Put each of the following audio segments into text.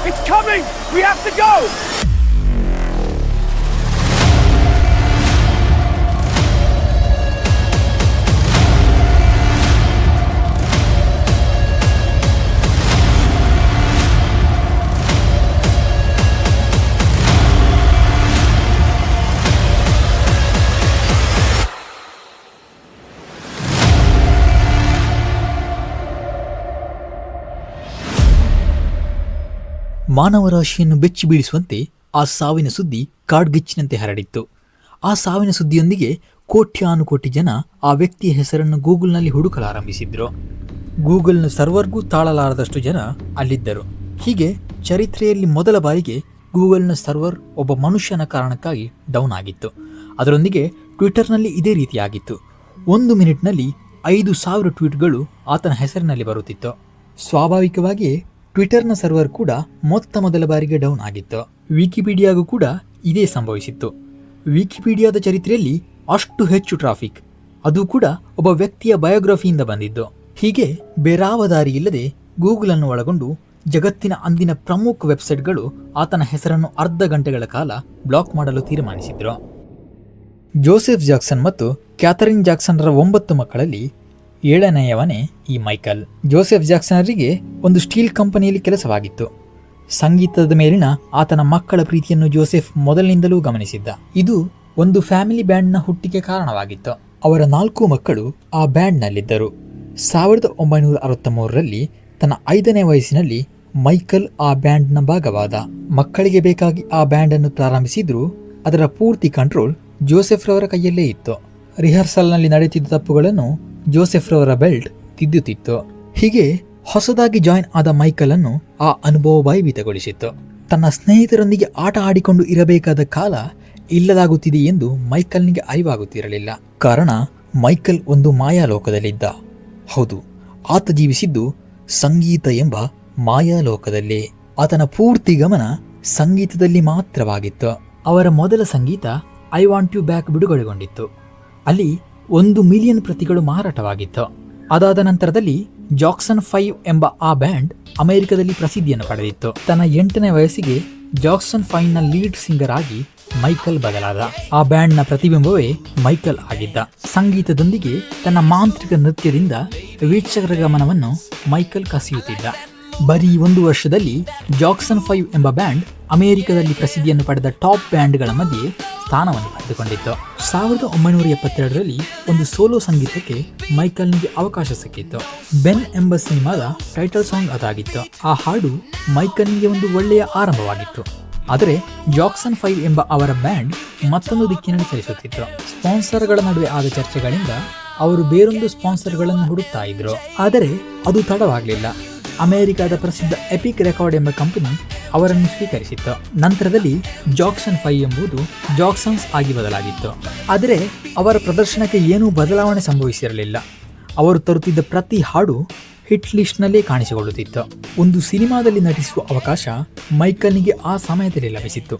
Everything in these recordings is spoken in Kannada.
It's coming! We have to go! ಮಾನವರಾಶಿಯನ್ನು ಬೆಚ್ಚಿ ಬೀಳಿಸುವಂತೆ ಆ ಸಾವಿನ ಸುದ್ದಿ ಕಾಡ್ಗಿಚ್ಚಿನಂತೆ ಹರಡಿತ್ತು. ಆ ಸಾವಿನ ಸುದ್ದಿಯೊಂದಿಗೆ ಕೋಟ್ಯಾನುಕೋಟಿ ಜನ ಆ ವ್ಯಕ್ತಿಯ ಹೆಸರನ್ನು ಗೂಗಲ್ನಲ್ಲಿ ಹುಡುಕಲಾರಂಭಿಸಿದ್ರು. ಗೂಗಲ್ನ ಸರ್ವರ್ಗೂ ತಾಳಲಾರದಷ್ಟು ಜನ ಅಲ್ಲಿದ್ದರು. ಹೀಗೆ ಚರಿತ್ರೆಯಲ್ಲಿ ಮೊದಲ ಬಾರಿಗೆ ಗೂಗಲ್ನ ಸರ್ವರ್ ಒಬ್ಬ ಮನುಷ್ಯನ ಕಾರಣಕ್ಕಾಗಿ ಡೌನ್ ಆಗಿತ್ತು. ಅದರೊಂದಿಗೆ ಟ್ವಿಟರ್ನಲ್ಲಿ ಇದೇ ರೀತಿಯಾಗಿತ್ತು. 1 ಮಿನಿಟ್ನಲ್ಲಿ 5,000 ಟ್ವೀಟ್ಗಳು ಆತನ ಹೆಸರಿನಲ್ಲಿ ಬರುತ್ತಿತ್ತು. ಸ್ವಾಭಾವಿಕವಾಗಿ ಟ್ವಿಟರ್ನ ಸರ್ವರ್ ಕೂಡ ಮೊದಲ ಬಾರಿಗೆ ಡೌನ್ ಆಗಿತ್ತು. ವಿಕಿಪೀಡಿಯಾಗೂ ಕೂಡ ಇದೇ ಸಂಭವಿಸಿತ್ತು. ವಿಕಿಪೀಡಿಯಾದ ಚರಿತ್ರೆಯಲ್ಲಿ ಅಷ್ಟು ಹೆಚ್ಚು ಟ್ರಾಫಿಕ್, ಅದು ಕೂಡ ಒಬ್ಬ ವ್ಯಕ್ತಿಯ ಬಯೋಗ್ರಫಿಯಿಂದ ಬಂದಿದ್ದು. ಹೀಗೆ ಬೇರಾವ ದಾರಿ ಇಲ್ಲದೆ ಗೂಗಲ್ ಅನ್ನು ಒಳಗೊಂಡು ಜಗತ್ತಿನ ಅಂದಿನ ಪ್ರಮುಖ ವೆಬ್ಸೈಟ್ಗಳು ಆತನ ಹೆಸರನ್ನು ಅರ್ಧ ಗಂಟೆಗಳ ಕಾಲ ಬ್ಲಾಕ್ ಮಾಡಲು ತೀರ್ಮಾನಿಸಿದ್ರು. ಜೋಸೆಫ್ ಜಾಕ್ಸನ್ ಮತ್ತು ಕ್ಯಾಥರಿನ್ ಜಾಕ್ಸನ್ರ 9 ಮಕ್ಕಳಲ್ಲಿ 7ನೇಯವನೇ ಈ ಮೈಕಲ್. ಜೋಸೆಫ್ ಜಾಕ್ಸನರಿಗೆ ಒಂದು ಸ್ಟೀಲ್ ಕಂಪನಿಯಲ್ಲಿ ಕೆಲಸವಾಗಿತ್ತು. ಸಂಗೀತದ ಮೇಲಿನ ಆತನ ಮಕ್ಕಳ ಪ್ರೀತಿಯನ್ನು ಜೋಸೆಫ್ ಮೊದಲಿನಿಂದಲೂ ಗಮನಿಸಿದ್ದ. ಇದು ಒಂದು ಫ್ಯಾಮಿಲಿ ಬ್ಯಾಂಡ್ನ ಹುಟ್ಟಿಗೆ ಕಾರಣವಾಗಿತ್ತು. ಅವರ 4 ಮಕ್ಕಳು ಆ ಬ್ಯಾಂಡ್ನಲ್ಲಿದ್ದರು. 1963ರಲ್ಲಿ ತನ್ನ 5ನೇ ವಯಸ್ಸಿನಲ್ಲಿ ಮೈಕಲ್ ಆ ಬ್ಯಾಂಡ್ನ ಭಾಗವಾದ. ಮಕ್ಕಳಿಗೆ ಬೇಕಾಗಿ ಆ ಬ್ಯಾಂಡನ್ನು ಪ್ರಾರಂಭಿಸಿದ್ರೂ ಅದರ ಪೂರ್ತಿ ಕಂಟ್ರೋಲ್ ಜೋಸೆಫ್ ರವರ ಕೈಯಲ್ಲೇ ಇತ್ತು. ರಿಹರ್ಸಲ್ನಲ್ಲಿ ನಡೆಯುತ್ತಿದ್ದ ತಪ್ಪುಗಳನ್ನು ಜೋಸೆಫ್ ರವರ ಬೆಲ್ಟ್ ತಿದ್ದುತ್ತಿತ್ತು. ಹೀಗೆ ಹೊಸದಾಗಿ ಜಾಯಿನ್ ಆದ ಮೈಕಲ್ ಅನ್ನು ಆ ಅನುಭವ ಭಯಭೀತಗೊಳಿಸಿತ್ತು. ತನ್ನ ಸ್ನೇಹಿತರೊಂದಿಗೆ ಆಟ ಆಡಿಕೊಂಡು ಇರಬೇಕಾದ ಕಾಲ ಇಲ್ಲದಾಗುತ್ತಿದೆ ಎಂದು ಮೈಕಲ್ನಿಗೆ ಅರಿವಾಗುತ್ತಿರಲಿಲ್ಲ. ಕಾರಣ ಮೈಕಲ್ ಒಂದು ಮಾಯಾಲೋಕದಲ್ಲಿದ್ದ. ಹೌದು, ಆತ ಜೀವಿಸಿದ್ದು ಸಂಗೀತ ಎಂಬ ಮಾಯಾಲೋಕದಲ್ಲಿ. ಆತನ ಪೂರ್ತಿ ಗಮನ ಸಂಗೀತದಲ್ಲಿ ಮಾತ್ರವಾಗಿತ್ತು. ಅವರ ಮೊದಲ ಸಂಗೀತ ಐ ವಾಂಟ್ ಯು ಬ್ಯಾಕ್ ಬಿಡುಗಡೆಗೊಂಡಿತ್ತು. ಅಲ್ಲಿ 1 ಮಿಲಿಯನ್ ಪ್ರತಿಗಳು ಮಾರಾಟವಾಗಿತ್ತು. ಅದಾದ ನಂತರದಲ್ಲಿ ಜಾಕ್ಸನ್ 5 ಎಂಬ ಆ ಬ್ಯಾಂಡ್ ಅಮೆರಿಕದಲ್ಲಿ ಪ್ರಸಿದ್ಧಿಯನ್ನು ಪಡೆದಿತ್ತು. ತನ್ನ 8ನೇ ವಯಸ್ಸಿಗೆ ಜಾಕ್ಸನ್ 5ನ ಲೀಡ್ ಸಿಂಗರ್ ಆಗಿ ಮೈಕಲ್ ಬದಲಾದ. ಆ ಬ್ಯಾಂಡ್ನ ಪ್ರತಿಬಿಂಬವೇ ಮೈಕಲ್ ಆಗಿದ್ದ. ಸಂಗೀತದೊಂದಿಗೆ ತನ್ನ ಮಾಂತ್ರಿಕ ನೃತ್ಯದಿಂದ ವೀಕ್ಷಕರ ಗಮನವನ್ನು ಮೈಕಲ್ ಕಸಿಯುತ್ತಿದ್ದ. ಬರೀ 1 ವರ್ಷದಲ್ಲಿ ಜಾಕ್ಸನ್ 5 ಎಂಬ ಬ್ಯಾಂಡ್ ಅಮೆರಿಕದಲ್ಲಿ ಪ್ರಸಿದ್ಧಿಯನ್ನು ಪಡೆದ ಟಾಪ್ ಬ್ಯಾಂಡ್ಗಳ ಮಧ್ಯೆ ಸ್ಥಾನವನ್ನು ಪಡೆದುಕೊಂಡಿತ್ತು. 1972ರಲ್ಲಿ ಒಂದು ಸೋಲೋ ಸಂಗೀತಕ್ಕೆ ಮೈಕಲ್ನಿಗೆ ಅವಕಾಶ ಸಿಕ್ಕಿತ್ತು. ಬೆನ್ ಎಂಬ ಸಿನಿಮಾದ ಟೈಟಲ್ ಸಾಂಗ್ ಅದಾಗಿತ್ತು. ಆ ಹಾಡು ಮೈಕಲ್ನಿಗೆ ಒಂದು ಒಳ್ಳೆಯ ಆರಂಭವಾಗಿತ್ತು. ಆದರೆ ಜಾಕ್ಸನ್ 5 ಎಂಬ ಅವರ ಬ್ಯಾಂಡ್ ಮತ್ತೊಂದು ದಿಕ್ಕಿನಲ್ಲಿ ಚಲಿಸುತ್ತಿತ್ತು. ಸ್ಪಾನ್ಸರ್ಗಳ ನಡುವೆ ಆದ ಚರ್ಚೆಗಳಿಂದ ಅವರು ಬೇರೊಂದು ಸ್ಪಾನ್ಸರ್ಗಳನ್ನು ಹುಡುಕ್ತಾ ಇದ್ರು. ಆದರೆ ಅದು ತಡವಾಗಲಿಲ್ಲ. ಅಮೆರಿಕದ ಪ್ರಸಿದ್ಧ ಎಪಿಕ್ ರೆಕಾರ್ಡ್ ಎಂಬ ಕಂಪನಿ ಅವರನ್ನು ಸ್ವೀಕರಿಸಿತ್ತು. ನಂತರದಲ್ಲಿ ಜಾಕ್ಸನ್ 5 ಎಂಬುದು ಜಾಕ್ಸನ್ಸ್ ಆಗಿ ಬದಲಾಗಿತ್ತು. ಆದರೆ ಅವರ ಪ್ರದರ್ಶನಕ್ಕೆ ಏನೂ ಬದಲಾವಣೆ ಸಂಭವಿಸಿರಲಿಲ್ಲ. ಅವರು ತರುತ್ತಿದ್ದ ಪ್ರತಿ ಹಾಡು ಹಿಟ್ ಲಿಸ್ಟ್ನಲ್ಲೇ ಕಾಣಿಸಿಕೊಳ್ಳುತ್ತಿತ್ತು. ಒಂದು ಸಿನಿಮಾದಲ್ಲಿ ನಟಿಸುವ ಅವಕಾಶ ಮೈಕಲ್ನಿಗೆ ಆ ಸಮಯದಲ್ಲಿ ಲಭಿಸಿತ್ತು.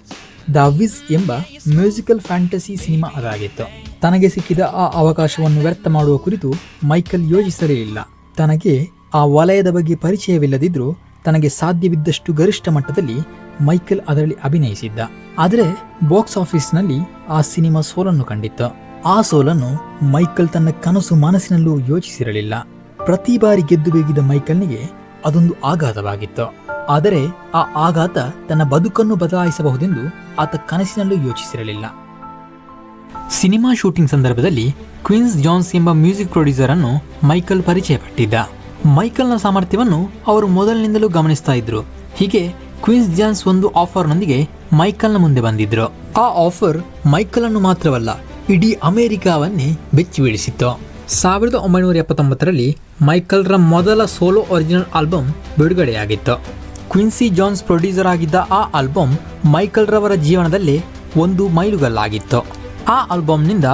ದ ವಿಸ್ ಎಂಬ ಮ್ಯೂಸಿಕಲ್ ಫ್ಯಾಂಟಸಿ ಸಿನಿಮಾ ಅದಾಗಿತ್ತು. ತನಗೆ ಸಿಕ್ಕಿದ ಆ ಅವಕಾಶವನ್ನು ವ್ಯರ್ಥ ಮಾಡುವ ಕುರಿತು ಮೈಕಲ್ ಯೋಚಿಸಲೇ ಇಲ್ಲ. ತನಗೆ ಆ ವಲಯದ ಬಗ್ಗೆ ಪರಿಚಯವಿಲ್ಲದಿದ್ರೂ ತನಗೆ ಸಾಧ್ಯವಿದ್ದಷ್ಟು ಗರಿಷ್ಠ ಮಟ್ಟದಲ್ಲಿ ಮೈಕಲ್ ಅದರಲ್ಲಿ ಅಭಿನಯಿಸಿದ್ದ. ಆದರೆ ಬಾಕ್ಸ್ ಆಫೀಸ್ನಲ್ಲಿ ಆ ಸಿನಿಮಾ ಸೋಲನ್ನು ಕಂಡಿತ್ತು. ಆ ಸೋಲನ್ನು ಮೈಕಲ್ ತನ್ನ ಕನಸು ಮನಸ್ಸಿನಲ್ಲೂ ಯೋಚಿಸಿರಲಿಲ್ಲ. ಪ್ರತಿ ಬಾರಿ ಗೆದ್ದು ಬೇಗಿದ್ದ ಮೈಕಲ್ನಿಗೆ ಅದೊಂದು ಆಘಾತವಾಗಿತ್ತು. ಆದರೆ ಆ ಆಘಾತ ತನ್ನ ಬದುಕನ್ನು ಬದಲಾಯಿಸಬಹುದೆಂದು ಆತ ಕನಸಿನಲ್ಲೂ ಯೋಚಿಸಿರಲಿಲ್ಲ. ಸಿನಿಮಾ ಶೂಟಿಂಗ್ ಸಂದರ್ಭದಲ್ಲಿ ಕ್ವಿನ್ಸ್ ಜಾನ್ಸ್ ಎಂಬ ಮ್ಯೂಸಿಕ್ ಪ್ರೊಡ್ಯೂಸರ್ ಅನ್ನು ಮೈಕಲ್ ಪರಿಚಯ ಪಟ್ಟಿದ್ದ. ಮೈಕಲ್ನ ಸಾಮರ್ಥ್ಯವನ್ನು ಅವರು ಮೊದಲಿನಿಂದಲೂ ಗಮನಿಸ್ತಾ ಇದ್ರು. ಹೀಗೆ ಕ್ವಿನ್ಸ್ ಜಾನ್ಸ್ ಒಂದು ಆಫರ್ನೊಂದಿಗೆ ಮೈಕಲ್ನ ಮುಂದೆ ಬಂದಿದ್ರು. ಆ ಆಫರ್ ಮೈಕಲ್ ಅನ್ನು ಮಾತ್ರವಲ್ಲ, ಇಡೀ ಅಮೆರಿಕಾವನ್ನೇ ಬೆಚ್ಚಿ ಬೀಳಿಸಿತ್ತು. 1979ರಲ್ಲಿ ಮೈಕಲ್ರ ಮೊದಲ ಸೋಲೋ ಒರಿಜಿನಲ್ ಆಲ್ಬಮ್ ಬಿಡುಗಡೆಯಾಗಿತ್ತು. ಕ್ವಿನ್ಸಿ ಜಾನ್ಸ್ ಪ್ರೊಡ್ಯೂಸರ್ ಆಗಿದ್ದ ಆ ಆಲ್ಬಮ್ ಮೈಕಲ್ ರವರ ಜೀವನದಲ್ಲೇ ಒಂದು ಮೈಲುಗಲ್ಲಾಗಿತ್ತು. ಆ ಆಲ್ಬಮ್ನಿಂದ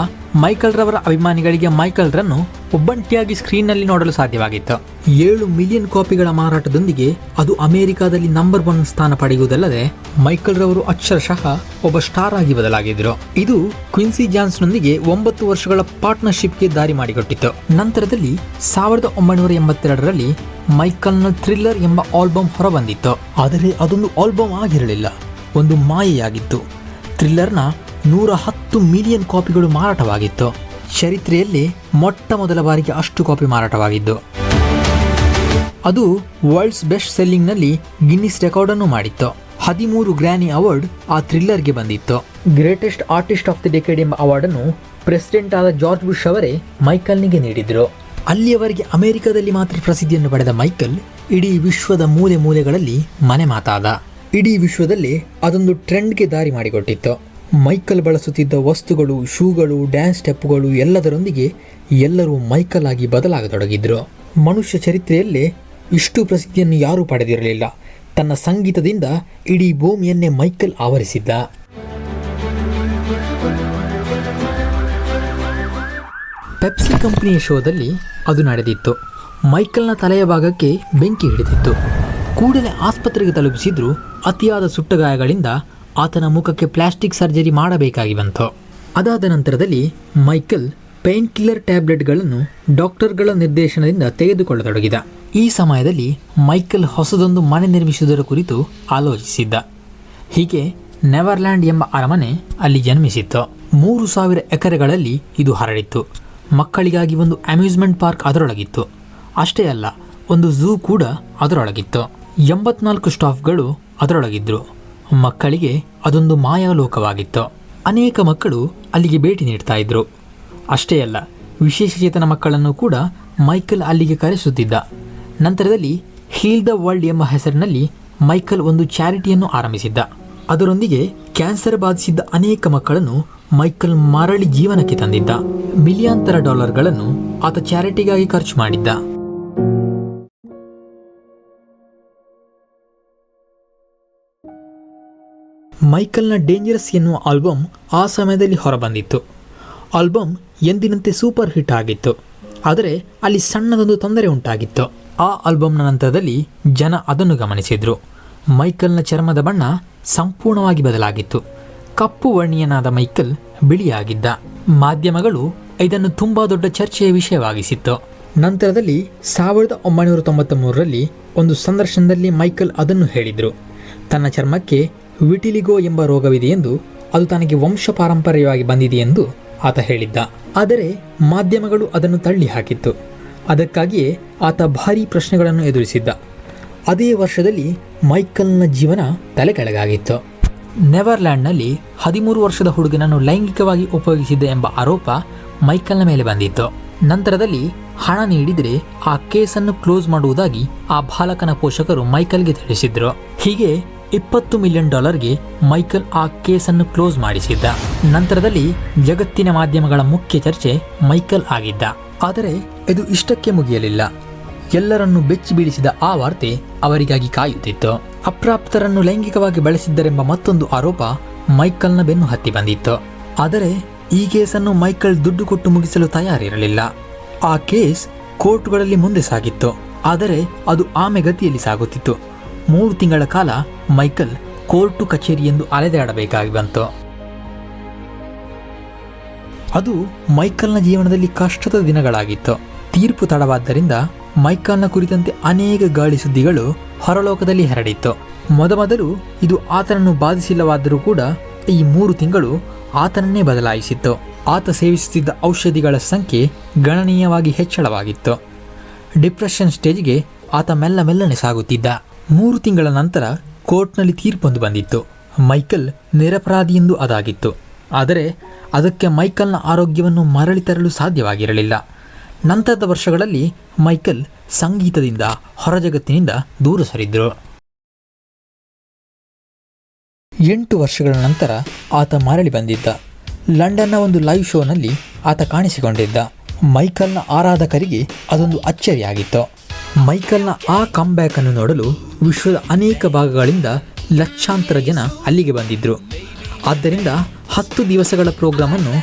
ಮೈಕಲ್ ರವರ ಅಭಿಮಾನಿಗಳಿಗೆ ಮೈಕಲ್ ರನ್ನು ಒಬ್ಬಂಟಿಯಾಗಿ ಸ್ಕ್ರೀನ್ನಲ್ಲಿ ನೋಡಲು ಸಾಧ್ಯವಾಗಿತ್ತು. 7 ಮಿಲಿಯನ್ ಕಾಪಿಗಳ ಮಾರಾಟದೊಂದಿಗೆ ಅದು ಅಮೆರಿಕಾದಲ್ಲಿ ನಂಬರ್ 1 ಸ್ಥಾನ ಪಡೆಯುವುದಲ್ಲದೆ ಮೈಕಲ್ ರವರು ಅಕ್ಷರಶಃ ಒಬ್ಬ ಸ್ಟಾರ್ ಆಗಿ ಬದಲಾಗಿದ್ರು. ಇದು ಕ್ವಿನ್ಸಿ ಜಾನ್ಸ್ನೊಂದಿಗೆ 9 ವರ್ಷಗಳ ಪಾರ್ಟ್ನರ್ಶಿಪ್ಗೆ ದಾರಿ ಮಾಡಿಕೊಟ್ಟಿತ್ತು. ನಂತರದಲ್ಲಿ 1982ರಲ್ಲಿ ಮೈಕಲ್ನ ಥ್ರಿಲ್ಲರ್ ಎಂಬ ಆಲ್ಬಮ್ ಹೊರಬಂದಿತ್ತು. ಆದರೆ ಅದೊಂದು ಆಲ್ಬಮ್ ಆಗಿರಲಿಲ್ಲ, ಒಂದು ಮಾಯೆಯಾಗಿತ್ತು. ಥ್ರಿಲ್ಲರ್ನ 110 ಮಿಲಿಯನ್ ಕಾಪಿಗಳು ಮಾರಾಟವಾಗಿತ್ತು. ಚರಿತ್ರೆಯಲ್ಲಿ ಮೊಟ್ಟ ಮೊದಲ ಬಾರಿಗೆ ಅಷ್ಟು ಕಾಪಿ ಮಾರಾಟವಾಗಿದ್ದು. ಅದು ವರ್ಲ್ಡ್ಸ್ ಬೆಸ್ಟ್ ಸೆಲ್ಲಿಂಗ್ನಲ್ಲಿ ಗಿನ್ನಿಸ್ ರೆಕಾರ್ಡ್ ಅನ್ನು ಮಾಡಿತ್ತು. 13 ಗ್ರ್ಯಾನಿ ಅವಾರ್ಡ್ ಆ ಥ್ರಿಲ್ಲರ್ಗೆ ಬಂದಿತ್ತು. Greatest artist of the decade ಎಂಬ ಅವಾರ್ಡ್ ಅನ್ನು ಪ್ರೆಸಿಡೆಂಟ್ ಆದ ಜಾರ್ಜ್ ಬುಷ್ ಅವರೇ ಮೈಕಲ್ನಿಗೆ ನೀಡಿದ್ರು. ಅಲ್ಲಿಯವರೆಗೆ ಅಮೆರಿಕದಲ್ಲಿ ಮಾತ್ರ ಪ್ರಸಿದ್ಧಿಯನ್ನು ಪಡೆದ ಮೈಕಲ್ ಇಡೀ ವಿಶ್ವದ ಮೂಲೆ ಮೂಲೆಗಳಲ್ಲಿ ಮನೆ ಮಾತಾದ. ಇಡೀ ವಿಶ್ವದಲ್ಲಿ ಅದೊಂದು ಟ್ರೆಂಡ್ಗೆ ದಾರಿ ಮಾಡಿಕೊಟ್ಟಿತ್ತು. ಮೈಕಲ್ ಬಳಸುತ್ತಿದ್ದ ವಸ್ತುಗಳು, ಶೂಗಳು, ಡ್ಯಾನ್ಸ್ ಸ್ಟೆಪ್ಗಳು ಎಲ್ಲದರೊಂದಿಗೆ ಎಲ್ಲರೂ ಮೈಕಲ್ ಆಗಿ ಬದಲಾಗತೊಡಗಿದ್ರು. ಮನುಷ್ಯ ಚರಿತ್ರೆಯಲ್ಲೇ ಇಷ್ಟು ಪ್ರಸಿದ್ಧಿಯನ್ನು ಯಾರೂ ಪಡೆದಿರಲಿಲ್ಲ. ತನ್ನ ಸಂಗೀತದಿಂದ ಇಡೀ ಭೂಮಿಯನ್ನೇ ಮೈಕಲ್ ಆವರಿಸಿದ್ದ. ಪೆಪ್ಸಿ ಕಂಪನಿಯ ಶೋದಲ್ಲಿ ಅದು ನಡೆದಿತ್ತು. ಮೈಕಲ್ನ ತಲೆಯ ಭಾಗಕ್ಕೆ ಬೆಂಕಿ ಹಿಡಿದಿತ್ತು. ಕೂಡಲೇ ಆಸ್ಪತ್ರೆಗೆ ತಲುಪಿಸಿದ್ರು. ಅತಿಯಾದ ಸುಟ್ಟಗಾಯಗಳಿಂದ ಆತನ ಮುಖಕ್ಕೆ ಪ್ಲಾಸ್ಟಿಕ್ ಸರ್ಜರಿ ಮಾಡಬೇಕಾಗಿ ಬಂತು. ಅದಾದ ನಂತರದಲ್ಲಿ ಮೈಕಲ್ ಪೇನ್ ಕಿಲ್ಲರ್ ಟ್ಯಾಬ್ಲೆಟ್ಗಳನ್ನು ಡಾಕ್ಟರ್ಗಳ ನಿರ್ದೇಶನದಿಂದ ತೆಗೆದುಕೊಳ್ಳತೊಡಗಿದ. ಈ ಸಮಯದಲ್ಲಿ ಮೈಕಲ್ ಹೊಸದೊಂದು ಮನೆ ನಿರ್ಮಿಸುವುದರ ಕುರಿತು ಆಲೋಚಿಸಿದ್ದ. ಹೀಗೆ ನೆವರ್ಲ್ಯಾಂಡ್ ಎಂಬ ಅರಮನೆ ಅಲ್ಲಿ ಜನ್ಮಿಸಿತ್ತು. 3000 ಎಕರೆಗಳಲ್ಲಿ ಇದು ಹರಡಿತ್ತು. ಮಕ್ಕಳಿಗಾಗಿ ಒಂದು ಅಮ್ಯೂಸ್ಮೆಂಟ್ ಪಾರ್ಕ್ ಅದರೊಳಗಿತ್ತು. ಅಷ್ಟೇ ಅಲ್ಲ, ಒಂದು ಝೂ ಕೂಡ ಅದರೊಳಗಿತ್ತು. 84 ಸ್ಟಾಫ್ಗಳು ಅದರೊಳಗಿದ್ರು. ಮಕ್ಕಳಿಗೆ ಅದೊಂದು ಮಾಯಾಲೋಕವಾಗಿತ್ತು. ಅನೇಕ ಮಕ್ಕಳು ಅಲ್ಲಿಗೆ ಭೇಟಿ ನೀಡ್ತಾ ಇದ್ರು. ಅಷ್ಟೇ ಅಲ್ಲ, ವಿಶೇಷಚೇತನ ಮಕ್ಕಳನ್ನು ಕೂಡ ಮೈಕಲ್ ಅಲ್ಲಿಗೆ ಕರೆಸುತ್ತಿದ್ದ. ನಂತರದಲ್ಲಿ ಹೀಲ್ ದ ವರ್ಲ್ಡ್ ಎಂಬ ಹೆಸರಿನಲ್ಲಿ ಮೈಕಲ್ ಒಂದು ಚಾರಿಟಿಯನ್ನು ಆರಂಭಿಸಿದ್ದ. ಅದರೊಂದಿಗೆ ಕ್ಯಾನ್ಸರ್ ಬಾಧಿಸಿದ್ದ ಅನೇಕ ಮಕ್ಕಳನ್ನು ಮೈಕಲ್ ಮರಳಿ ಜೀವನಕ್ಕೆ ತಂದಿದ್ದ. ಮಿಲಿಯಾಂತರ ಡಾಲರ್ಗಳನ್ನು ಆತ ಚಾರಿಟಿಗಾಗಿ ಖರ್ಚು ಮಾಡಿದ್ದ. ಮೈಕಲ್ನ ಡೇಂಜರಸ್ ಎನ್ನುವ ಆಲ್ಬಮ್ ಆ ಸಮಯದಲ್ಲಿ ಹೊರಬಂದಿತ್ತು. ಆಲ್ಬಮ್ ಎಂದಿನಂತೆ ಸೂಪರ್ ಹಿಟ್ ಆಗಿತ್ತು. ಆದರೆ ಅಲ್ಲಿ ಸಣ್ಣದೊಂದು ತೊಂದರೆ ಉಂಟಾಗಿತ್ತು. ಆ ಆಲ್ಬಮ್ನ ನಂತರದಲ್ಲಿ ಜನ ಅದನ್ನು ಗಮನಿಸಿದ್ರು. ಮೈಕಲ್ನ ಚರ್ಮದ ಬಣ್ಣ ಸಂಪೂರ್ಣವಾಗಿ ಬದಲಾಗಿತ್ತು. ಕಪ್ಪು ವರ್ಣೀಯನಾದ ಮೈಕಲ್ ಬಿಳಿಯಾಗಿದ್ದ. ಮಾಧ್ಯಮಗಳು ಇದನ್ನು ತುಂಬಾ ದೊಡ್ಡ ಚರ್ಚೆಯ ವಿಷಯವಾಗಿಸಿತ್ತು. ನಂತರದಲ್ಲಿ 1993ರಲ್ಲಿ ಒಂದು ಸಂದರ್ಶನದಲ್ಲಿ ಮೈಕಲ್ ಅದನ್ನು ಹೇಳಿದ್ರು. ತನ್ನ ಚರ್ಮಕ್ಕೆ ವಿಟಿಲಿಗೋ ಎಂಬ ರೋಗವಿದೆ ಎಂದು, ಅದು ತನಗೆ ವಂಶ ಪಾರಂಪರ್ಯವಾಗಿ ಬಂದಿದೆ ಎಂದು ಆತ ಹೇಳಿದ್ದ. ಆದರೆ ಮಾಧ್ಯಮಗಳು ಅದನ್ನು ತಳ್ಳಿ ಹಾಕಿತ್ತು. ಅದಕ್ಕಾಗಿಯೇ ಆತ ಭಾರೀ ಪ್ರಶ್ನೆಗಳನ್ನು ಎದುರಿಸಿದ್ದ. ಅದೇ ವರ್ಷದಲ್ಲಿ ಮೈಕಲ್ನ ಜೀವನ ತಲೆಕೆಳಗಾಗಿತ್ತು. ನೆವರ್ಲ್ಯಾಂಡ್ನಲ್ಲಿ 13 ವರ್ಷದ ಹುಡುಗನನ್ನು ಲೈಂಗಿಕವಾಗಿ ಉಪಯೋಗಿಸಿದ್ದ ಎಂಬ ಆರೋಪ ಮೈಕಲ್ನ ಮೇಲೆ ಬಂದಿತ್ತು. ನಂತರದಲ್ಲಿ ಹಣ ನೀಡಿದರೆ ಆ ಕೇಸನ್ನು ಕ್ಲೋಸ್ ಮಾಡುವುದಾಗಿ ಆ ಬಾಲಕನ ಪೋಷಕರು ಮೈಕಲ್ಗೆ ತಿಳಿಸಿದ್ರು. ಹೀಗೆ $20 ಮಿಲಿಯನ್ ಮೈಕಲ್ ಆ ಕೇಸನ್ನು ಕ್ಲೋಸ್ ಮಾಡಿಸಿದ್ದ. ನಂತರದಲ್ಲಿ ಜಗತ್ತಿನ ಮಾಧ್ಯಮಗಳ ಮುಖ್ಯ ಚರ್ಚೆ ಮೈಕಲ್ ಆಗಿದ್ದ. ಆದರೆ ಇದು ಇಷ್ಟಕ್ಕೆ ಮುಗಿಯಲಿಲ್ಲ. ಎಲ್ಲರನ್ನೂ ಬೆಚ್ಚಿ ಬೀಳಿಸಿದ ಆ ವಾರ್ತೆ ಅವರಿಗಾಗಿ ಕಾಯುತ್ತಿತ್ತು. ಅಪ್ರಾಪ್ತರನ್ನು ಲೈಂಗಿಕವಾಗಿ ಬಳಸಿದ್ದರೆಂಬ ಮತ್ತೊಂದು ಆರೋಪ ಮೈಕಲ್ನ ಬೆನ್ನು ಹತ್ತಿ ಬಂದಿತ್ತು. ಆದರೆ ಈ ಕೇಸನ್ನು ಮೈಕಲ್ ದುಡ್ಡು ಕೊಟ್ಟು ಮುಗಿಸಲು ತಯಾರಿರಲಿಲ್ಲ. ಆ ಕೇಸ್ ಕೋರ್ಟ್ಗಳಲ್ಲಿ ಮುಂದೆ ಸಾಗಿತ್ತು. ಆದರೆ ಅದು ಆಮೆಗತಿಯಲ್ಲಿ ಸಾಗುತ್ತಿತ್ತು. 3 ತಿಂಗಳ ಕಾಲ ಮೈಕಲ್ ಕೋರ್ಟು ಕಚೇರಿ ಎಂದು ಅಲೆದಾಡಬೇಕಾಗಿ ಬಂತು. ಅದು ಮೈಕಲ್ನ ಜೀವನದಲ್ಲಿ ಕಷ್ಟದ ದಿನಗಳಾಗಿತ್ತು. ತೀರ್ಪು ತಡವಾದ್ದರಿಂದ ಮೈಕಲ್ನ ಕುರಿತಂತೆ ಅನೇಕ ಗಾಳಿ ಸುದ್ದಿಗಳು ಹೊರಲೋಕದಲ್ಲಿ ಹರಡಿತ್ತು. ಮೊದಮೊದಲು ಇದು ಆತನನ್ನು ಬಾಧಿಸಿಲ್ಲವಾದರೂ ಕೂಡ ಈ 3 ತಿಂಗಳು ಆತನನ್ನೇ ಬದಲಾಯಿಸಿತ್ತು. ಆತ ಸೇವಿಸುತ್ತಿದ್ದ ಔಷಧಿಗಳ ಸಂಖ್ಯೆ ಗಣನೀಯವಾಗಿ ಹೆಚ್ಚಳವಾಗಿತ್ತು. ಡಿಪ್ರೆಷನ್ ಸ್ಟೇಜ್ಗೆ ಆತ ಮೆಲ್ಲನೆ ಸಾಗುತ್ತಿದ್ದ. 3 ತಿಂಗಳ ನಂತರ ಕೋರ್ಟ್ನಲ್ಲಿ ತೀರ್ಪೊಂದು ಬಂದಿತ್ತು. ಮೈಕಲ್ ನಿರಪರಾಧಿ ಎಂದು ಅದಾಗಿತ್ತು. ಆದರೆ ಅದಕ್ಕೆ ಮೈಕಲ್ನ ಆರೋಗ್ಯವನ್ನು ಮರಳಿ ತರಲು ಸಾಧ್ಯವಾಗಿರಲಿಲ್ಲ. ನಂತರದ ವರ್ಷಗಳಲ್ಲಿ ಮೈಕಲ್ ಸಂಗೀತದಿಂದ ಹೊರಜಗತ್ತಿನಿಂದ ದೂರ ಸರಿದ್ರು. 8 ವರ್ಷಗಳ ನಂತರ ಆತ ಮರಳಿ ಬಂದಿದ್ದ. ಲಂಡನ್ನ ಒಂದು ಲೈವ್ ಶೋನಲ್ಲಿ ಆತ ಕಾಣಿಸಿಕೊಂಡಿದ್ದ. ಮೈಕಲ್ನ ಆರಾಧಕರಿಗೆ ಅದೊಂದು ಅಚ್ಚರಿಯಾಗಿತ್ತು. ಮೈಕಲ್ನ ಆ ಕಮ್ಬ್ಯಾಕ್ ಅನ್ನು ನೋಡಲು ವಿಶ್ವದ ಅನೇಕ ಭಾಗಗಳಿಂದ ಲಕ್ಷಾಂತರ ಜನ ಅಲ್ಲಿಗೆ ಬಂದಿದ್ರು. ಆದ್ದರಿಂದ 10 ದಿವಸಗಳ ಪ್ರೋಗ್ರಾಮನ್ನು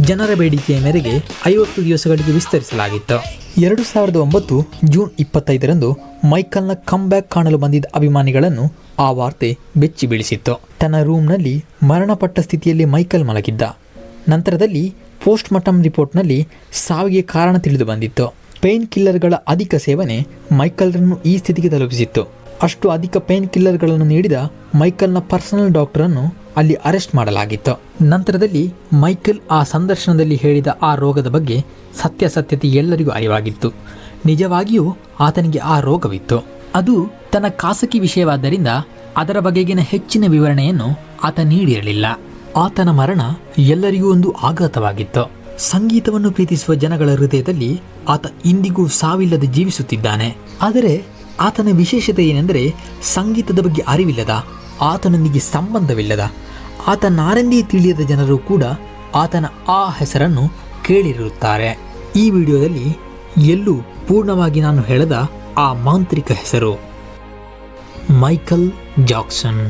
ಜನರ ಬೇಡಿಕೆಯ ಮೇರೆಗೆ 50 ದಿವಸಗಳಿಗೆ ವಿಸ್ತರಿಸಲಾಗಿತ್ತು. 2009 ಜೂನ್ 25ರಂದು ಮೈಕಲ್ನ ಕಮ್ಬ್ಯಾಕ್ ಕಾಣಲು ಬಂದಿದ್ದ ಅಭಿಮಾನಿಗಳನ್ನು ಆ ವಾರ್ತೆ ಬೆಚ್ಚಿ ಬೀಳಿಸಿತ್ತು. ತನ್ನ ರೂಮ್ನಲ್ಲಿ ಮರಣಪಟ್ಟ ಸ್ಥಿತಿಯಲ್ಲಿ ಮೈಕಲ್ ಮಲಗಿದ್ದ. ನಂತರದಲ್ಲಿ ಪೋಸ್ಟ್ ಮಾರ್ಟಮ್ ರಿಪೋರ್ಟ್ನಲ್ಲಿ ಸಾವಿಗೆ ಕಾರಣ ತಿಳಿದು ಬಂದಿತ್ತು. ಪೇನ್ ಕಿಲ್ಲರ್ಗಳ ಅಧಿಕ ಸೇವನೆ ಮೈಕಲ್ರನ್ನು ಈ ಸ್ಥಿತಿಗೆ ತಲುಪಿಸಿತ್ತು. ಅಷ್ಟು ಅಧಿಕ ಪೇನ್ ಕಿಲ್ಲರ್ಗಳನ್ನು ನೀಡಿದ ಮೈಕಲ್ನ ಪರ್ಸನಲ್ ಡಾಕ್ಟರನ್ನು ಅಲ್ಲಿ ಅರೆಸ್ಟ್ ಮಾಡಲಾಗಿತ್ತು. ನಂತರದಲ್ಲಿ ಮೈಕಲ್ ಆ ಸಂದರ್ಶನದಲ್ಲಿ ಹೇಳಿದ ಆ ರೋಗದ ಬಗ್ಗೆ ಸತ್ಯಾಸತ್ಯತೆ ಎಲ್ಲರಿಗೂ ಅರಿವಾಗಿತ್ತು. ನಿಜವಾಗಿಯೂ ಆತನಿಗೆ ಆ ರೋಗವಿತ್ತು. ಅದು ತನ್ನ ಖಾಸಗಿ ವಿಷಯವಾದ್ದರಿಂದ ಅದರ ಬಗೆಗಿನ ಹೆಚ್ಚಿನ ವಿವರಣೆಯನ್ನು ಆತ ನೀಡಿರಲಿಲ್ಲ. ಆತನ ಮರಣ ಎಲ್ಲರಿಗೂ ಒಂದು ಆಘಾತವಾಗಿತ್ತು. ಸಂಗೀತವನ್ನು ಪ್ರೀತಿಸುವ ಜನಗಳ ಹೃದಯದಲ್ಲಿ ಆತ ಇಂದಿಗೂ ಸಾವಿಲ್ಲದೆ ಜೀವಿಸುತ್ತಿದ್ದಾನೆ. ಆದರೆ ಆತನ ವಿಶೇಷತೆ ಏನೆಂದರೆ ಸಂಗೀತದ ಬಗ್ಗೆ ಅರಿವಿಲ್ಲದ, ಆತನೊಂದಿಗೆ ಸಂಬಂಧವಿಲ್ಲದ, ಆತನಾರೆಂದೇ ತಿಳಿಯದ ಜನರು ಕೂಡ ಆತನ ಆ ಹೆಸರನ್ನು ಕೇಳಿರುತ್ತಾರೆ. ಈ ವಿಡಿಯೋದಲ್ಲಿ ಎಲ್ಲೂ ಪೂರ್ಣವಾಗಿ ನಾನು ಹೇಳದ ಆ ಮಾಂತ್ರಿಕ ಹೆಸರು ಮೈಕಲ್ ಜಾಕ್ಸನ್.